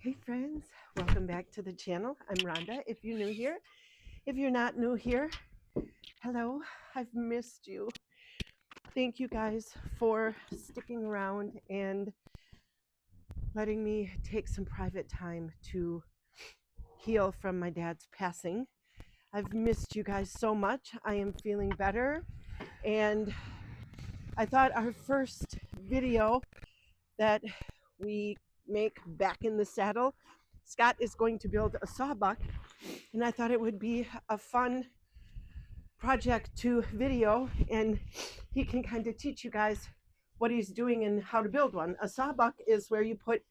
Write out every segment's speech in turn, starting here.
Hey friends, welcome back to the channel. I'm Rhonda. If you're new here, if you're not new here, hello, I've missed you. Thank you guys for sticking around and letting me take some private time to heal from my dad's passing. I've missed you guys so much. I am feeling better, and I thought our first video that we make back in the saddle, Scott is going to build a sawbuck, and I thought it would be a fun project to video, and he can kind of teach you guys what he's doing and how to build one. A sawbuck is where you put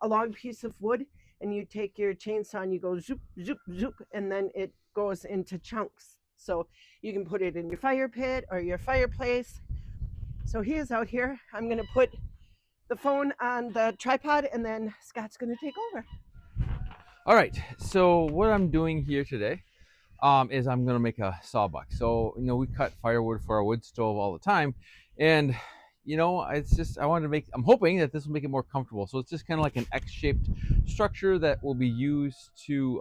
a long piece of wood and you take your chainsaw and you go zoop, zoop, zoop, and then it goes into chunks. So you can put it in your fire pit or your fireplace. So he is out here. I'm going to put the phone on the tripod, and then Scott's going to take over. All right, so what I'm doing here today is I'm gonna make a sawbuck. So we cut firewood for our wood stove all the time, and it's just I wanted to make. I'm hoping that this will make it more comfortable. So it's just kind of like an X-shaped structure that will be used to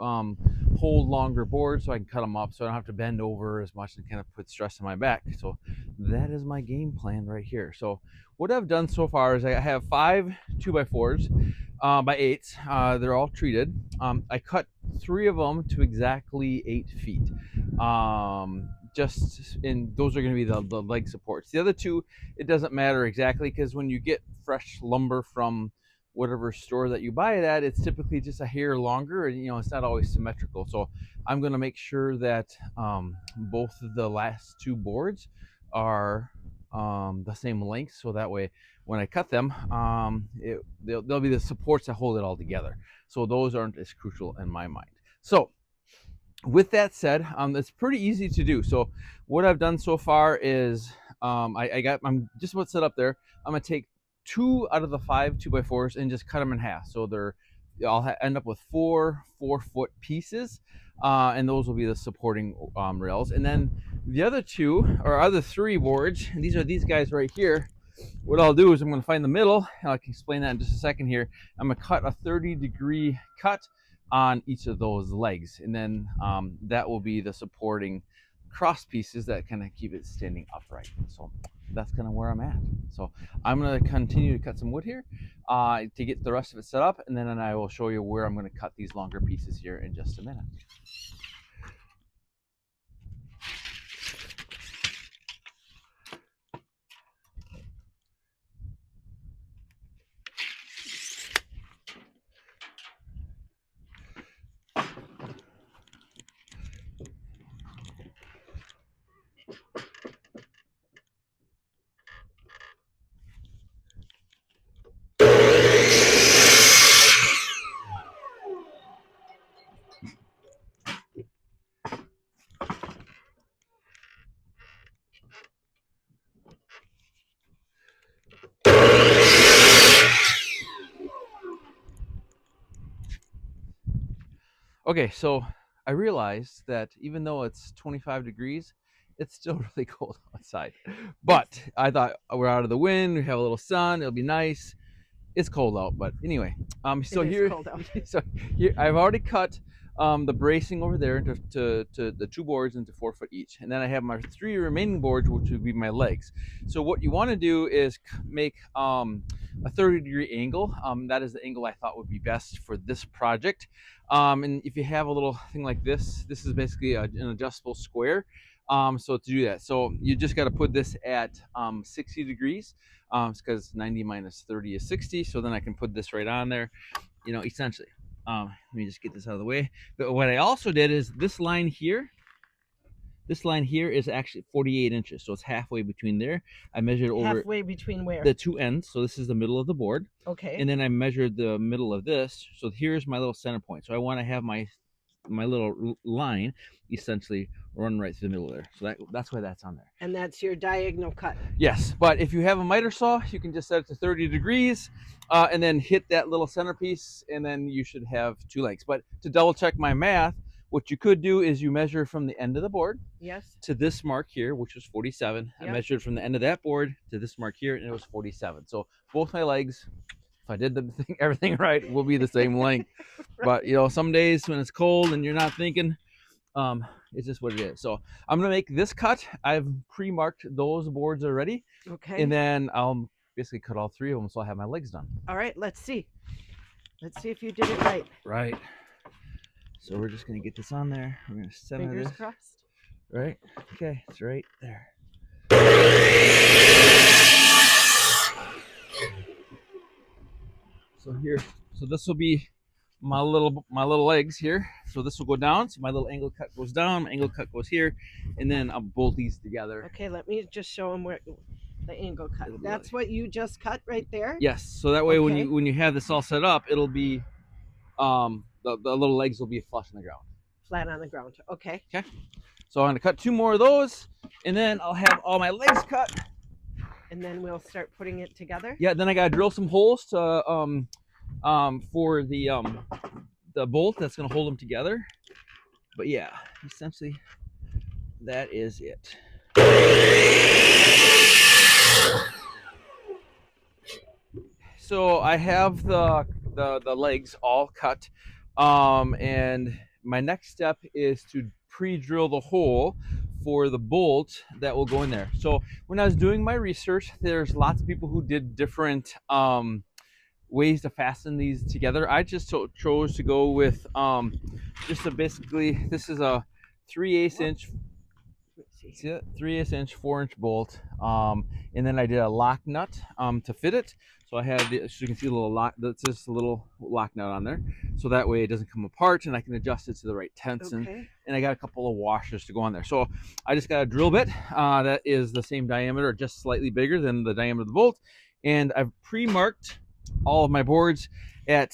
hold longer boards, so I can cut them up, so I don't have to bend over as much and kind of put stress on my back. So that is my game plan right here. So what I've done so far is I have 5 2x4s by 8s. They're all treated. I cut 3 of them to exactly 8 feet. Just in those are going to be the leg supports. The other 2, it doesn't matter exactly, because when you get fresh lumber from whatever store that you buy it at, it's typically just a hair longer, and it's not always symmetrical. So I'm going to make sure that both of the last 2 boards are the same length, so that way when I cut them, they'll be the supports that hold it all together. So those aren't as crucial in my mind. So with that said, it's pretty easy to do. So what I've done so far is I'm just about set up there. I'm gonna take 2 out of the 5 2x4s and just cut them in half. So I'll end up with 4 4-foot pieces, and those will be the supporting rails. And then the other 3 boards, and these are these guys right here. What I'll do is I'm going to find the middle, and I can explain that in just a second here. I'm going to cut a 30-degree cut on each of those legs, and then that will be the supporting cross pieces that kind of keep it standing upright. So that's kind of where I'm at. So I'm going to continue to cut some wood here to get the rest of it set up, and then I will show you where I'm going to cut these longer pieces here in just a minute. Okay, so I realized that even though it's 25 degrees, it's still really cold outside. But I thought we're out of the wind, we have a little sun, it'll be nice. It's cold out, but anyway. So It is here, cold out. so here I've already cut the bracing over there into the 2 boards into 4 foot each, and then I have my 3 remaining boards, which would be my legs. So what you want to do is make a 30-degree angle. That is the angle I thought would be best for this project. And if you have a little thing like this is basically an adjustable square. So to do that, so you just got to put this at 60 degrees. It's because 90 minus 30 is 60. So then I can put this right on there, essentially. Let me just get this out of the way. But what I also did is this line here is actually 48 inches. So it's halfway between there. I measured over halfway between where? The 2 ends. So this is the middle of the board. Okay. And then I measured the middle of this. So here's my little center point. So I want to have my little line essentially run right through the middle there. So that's why that's on there. And that's your diagonal cut. Yes, but if you have a miter saw, you can just set it to 30 degrees and then hit that little centerpiece, and then you should have 2 legs. But to double check my math, what you could do is you measure from the end of the board, yes, to this mark here, which was 47. Yep. I measured from the end of that board to this mark here, and it was 47. So both my legs if I did everything right, it will be the same length. Right. But some days when it's cold and you're not thinking, it's just what it is. So I'm gonna make this cut. I've pre-marked those boards already. Okay. And then I'll basically cut all 3 of them so I have my legs done. All right, let's see. Let's see if you did it right. Right. So we're just gonna get this on there. We're gonna center Fingers this. crossed. Right. Okay, it's right there. So this will be my little legs here. So this will go down. So my little angle cut goes down. My angle cut goes here, and then I'll bolt these together. Okay, let me just show them where the angle cut. That's what you just cut right there. Yes. So that way, when you have this all set up, it'll be the little legs will be flush on the ground. Flat on the ground. Okay. Okay. So I'm gonna cut 2 more of those, and then I'll have all my legs cut. And then we'll start putting it together. Yeah. Then I gotta drill some holes to for the bolt that's gonna hold them together. But yeah, essentially that is it. So I have the legs all cut, and my next step is to pre-drill the hole for the bolt that will go in there. So when I was doing my research, there's lots of people who did different ways to fasten these together. I just chose to go with basically, this is a 3/8 inch. See it? 3/8 inch 4-inch bolt, and then I did a lock nut to fit it. So I have so you can see a little lock. That's just a little lock nut on there, so that way it doesn't come apart, and I can adjust it to the right tension. Okay. And I got a couple of washers to go on there. So I just got a drill bit that is the same diameter, just slightly bigger than the diameter of the bolt, and I've pre-marked all of my boards at.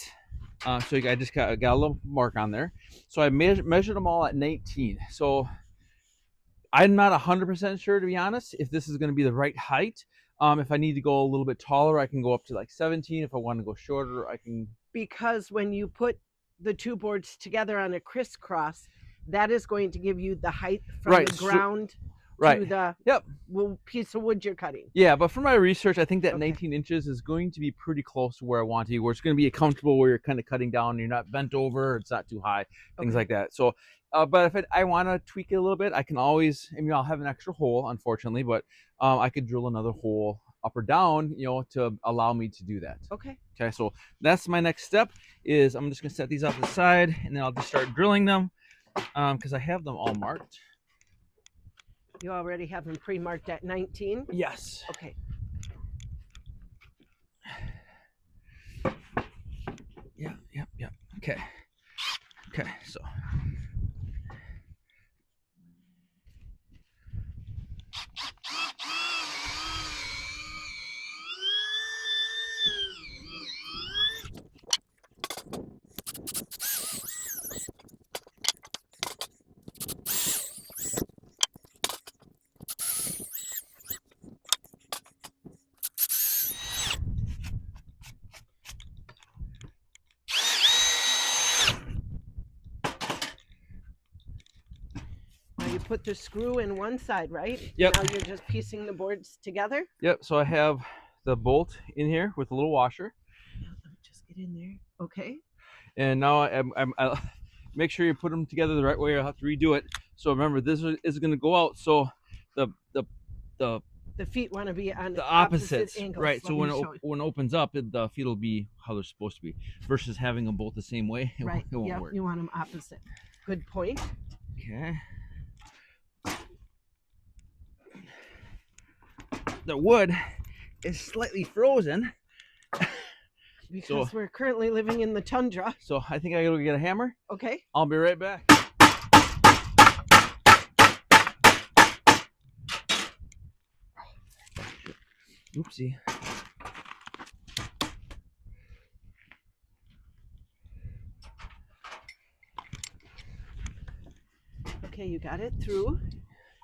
So I just got a little mark on there. So I measured them all at 19. So I'm not 100% sure, to be honest, if this is going to be the right height. If I need to go a little bit taller, I can go up to like 17. If I want to go shorter, I can. Because when you put the 2 boards together on a crisscross, that is going to give you the height from the ground to the piece of wood you're cutting. Yeah, but from my research, I think that 19 inches is going to be pretty close to where I want to be, where it's going to be comfortable, where you're kind of cutting down, you're not bent over, it's not too high, things like that. So, but if I want to tweak it a little bit, I can always, I'll have an extra hole, unfortunately, but I could drill another hole up or down, to allow me to do that. Okay, so that's my next step is I'm just going to set these off to the side, and then I'll just start drilling them because I have them all marked. You already have them pre-marked at 19? Yes. Okay. Yeah. Okay, so. Put the screw in one side, right? Yep. Now you're just piecing the boards together? Yep. So I have the bolt in here with a little washer. Let me just get in there. Okay. And now I make sure you put them together the right way. I'll have to redo it. So remember, this is going to go out. So the feet want to be on the opposite angles. Right. So when it opens up, the feet will be how they're supposed to be, versus having them both the same way. Right. It won't work. You want them opposite. Good point. Okay. The wood is slightly frozen because we're currently living in the tundra. So I think I gotta go get a hammer. Okay. I'll be right back. Oopsie. Okay, you got it through.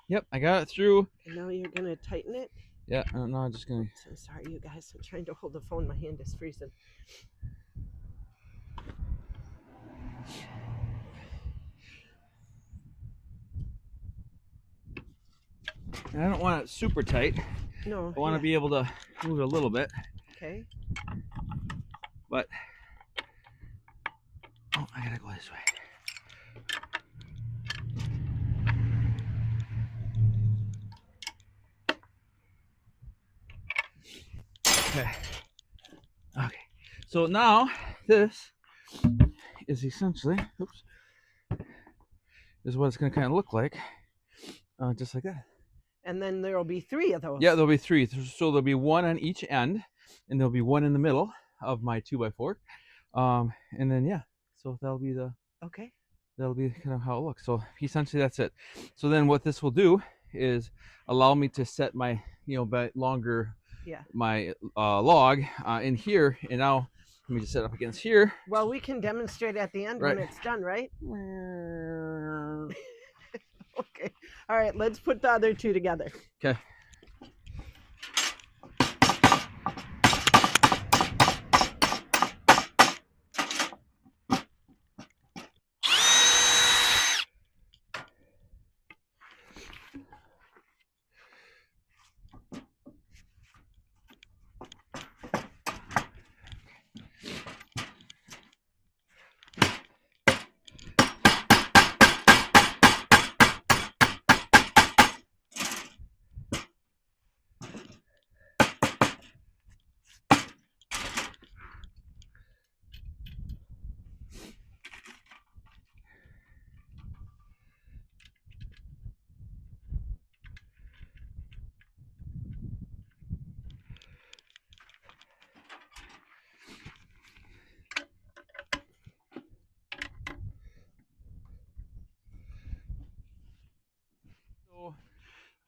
Yep, I got it through. And now you're gonna tighten it. Yeah, no, I'm just gonna. I'm sorry, you guys. I'm trying to hold the phone. My hand is freezing. I don't want it super tight. No. I want to be able to move it a little bit. Okay. But oh, I gotta go this way. Okay. Okay. So now this is essentially, oops, this is what it's gonna kind of look like, just like that. And then there'll be 3 of those. Yeah, there'll be 3. So there'll be 1 on each end, and there'll be 1 in the middle of my 2x4. And then yeah, so that'll be Okay. that'll be kind of how it looks. So essentially that's it. So then what this will do is allow me to set my longer my log in here, and now let me just set up against here. Well, we can demonstrate at the end when it's done, right? Okay. All right, let's put the other 2 together. Okay. So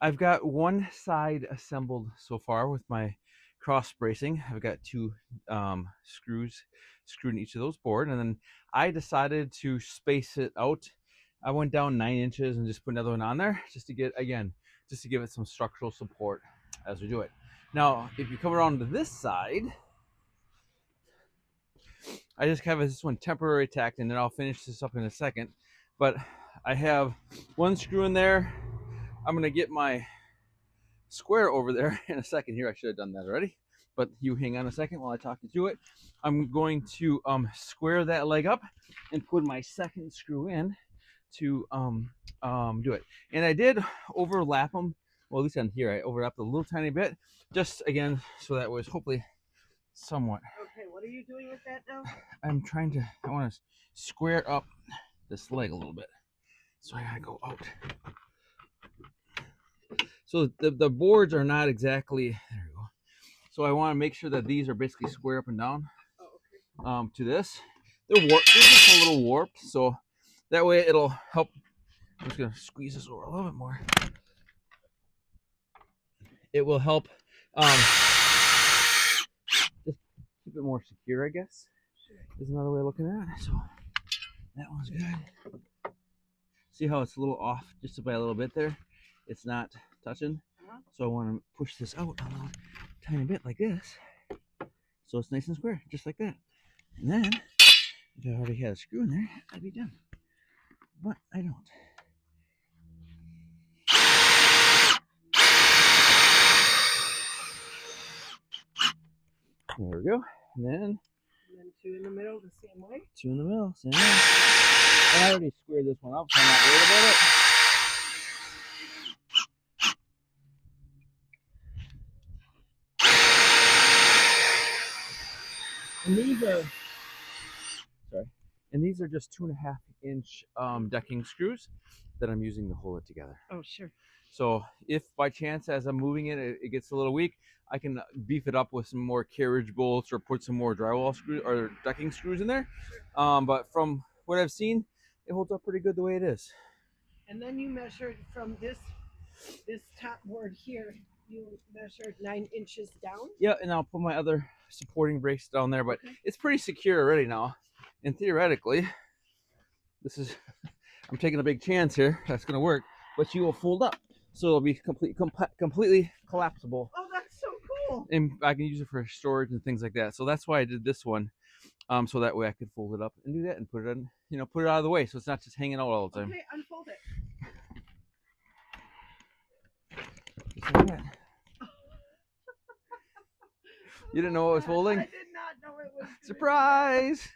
I've got one side assembled so far with my cross bracing. I've got 2 screws screwed in each of those boards, and then I decided to space it out. I went down 9 inches and just put another one on there just to give it some structural support as we do it. Now, if you come around to this side, I just have this one temporary tacked, and then I'll finish this up in a second. But I have 1 screw in there. I'm gonna get my square over there in a second here. I should have done that already, but you hang on a second while I talk you through it. I'm going to square that leg up and put my 2nd screw in to do it. And I did overlap them. Well, at least on here I overlapped a little tiny bit, just again so that was hopefully somewhat. Okay, what are you doing with that now? I want to square up this leg a little bit, so I gotta go out. So the boards are not exactly, there we go. So I want to make sure that these are basically square up and down. Oh, okay. To this. They're warped. They're just a little warped, so that way it'll help. I'm just gonna squeeze this over a little bit more. It will help just keep it more secure, I guess. Sure. Is another way of looking at it. So that one's good. See how it's a little off just by a little bit there? It's not touching. So I want to push this out a little tiny bit like this, so it's nice and square, just like that. And then, if I already had a screw in there, I'd be done. But I don't. There we go. And then 2 in the middle the same way? 2 in the middle, same way. And I already squared this one up, so I'm not worried about it. And these are just 2.5 inch decking screws that I'm using to hold it together. Oh, sure. So if by chance as I'm moving it, it gets a little weak, I can beef it up with some more carriage bolts or put some more drywall screws or decking screws in there. But from what I've seen, it holds up pretty good the way it is. And then you measured from this top board here, you measured 9 inches down? Yeah, and I'll put my other supporting brace down there, but it's pretty secure already now. And theoretically, this is, I'm taking a big chance here, that's gonna work, but you will fold up. So it'll be completely collapsible. Oh, that's so cool. And I can use it for storage and things like that. So that's why I did this one. So that way I could fold it up and do that and put it in, put it out of the way so it's not just hanging out all the time. Okay, unfold it. You didn't know what was folding? I did not know it was Surprise!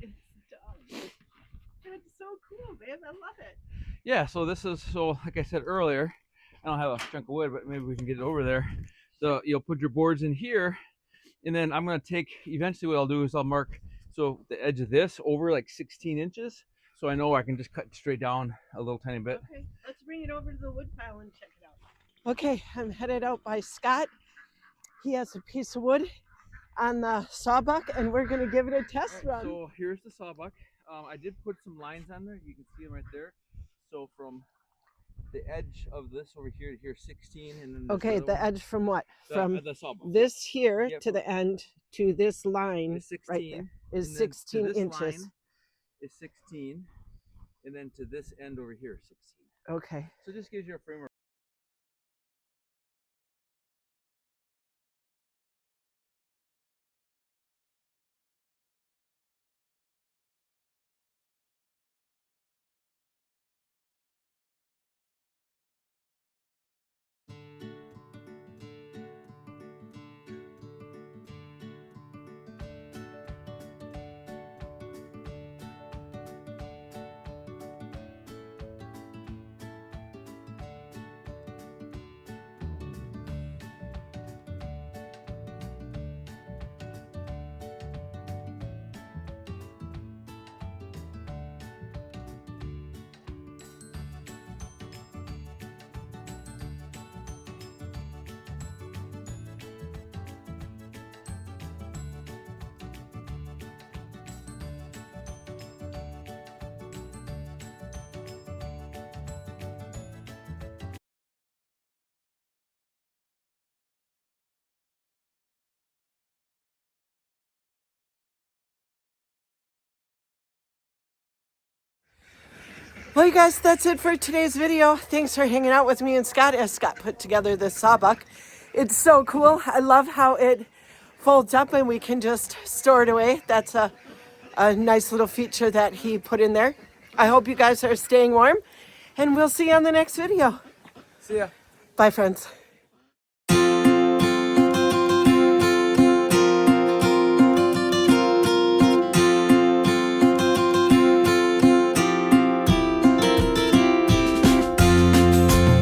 It's done. That's so cool, man. I love it. Yeah, so this is, so like I said earlier, I don't have a chunk of wood, but maybe we can get it over there. So you'll put your boards in here, and then I'm going to take, eventually what I'll do is I'll mark, so the edge of this over like 16 inches, so I know I can just cut straight down a little tiny bit. Okay, let's bring it over to the wood pile and check it out. Okay, I'm headed out by Scott. He has a piece of wood on the sawbuck, and we're going to give it a test run. So here's the sawbuck. I did put some lines on there. You can see them right there. So from the edge of this over here to here, 16, and then okay, the edge from what? From the sawbuck. This here, yep, to the end to this line 16, right there is 16 inches. Is 16, and then to this end over here, 16. Okay. So just gives you a framework. Well, you guys, that's it for today's video. Thanks for hanging out with me and Scott as Scott put together this sawbuck. It's so cool. I love how it folds up and we can just store it away. That's a nice little feature that he put in there. I hope you guys are staying warm, and we'll see you on the next video. See ya. Bye, friends.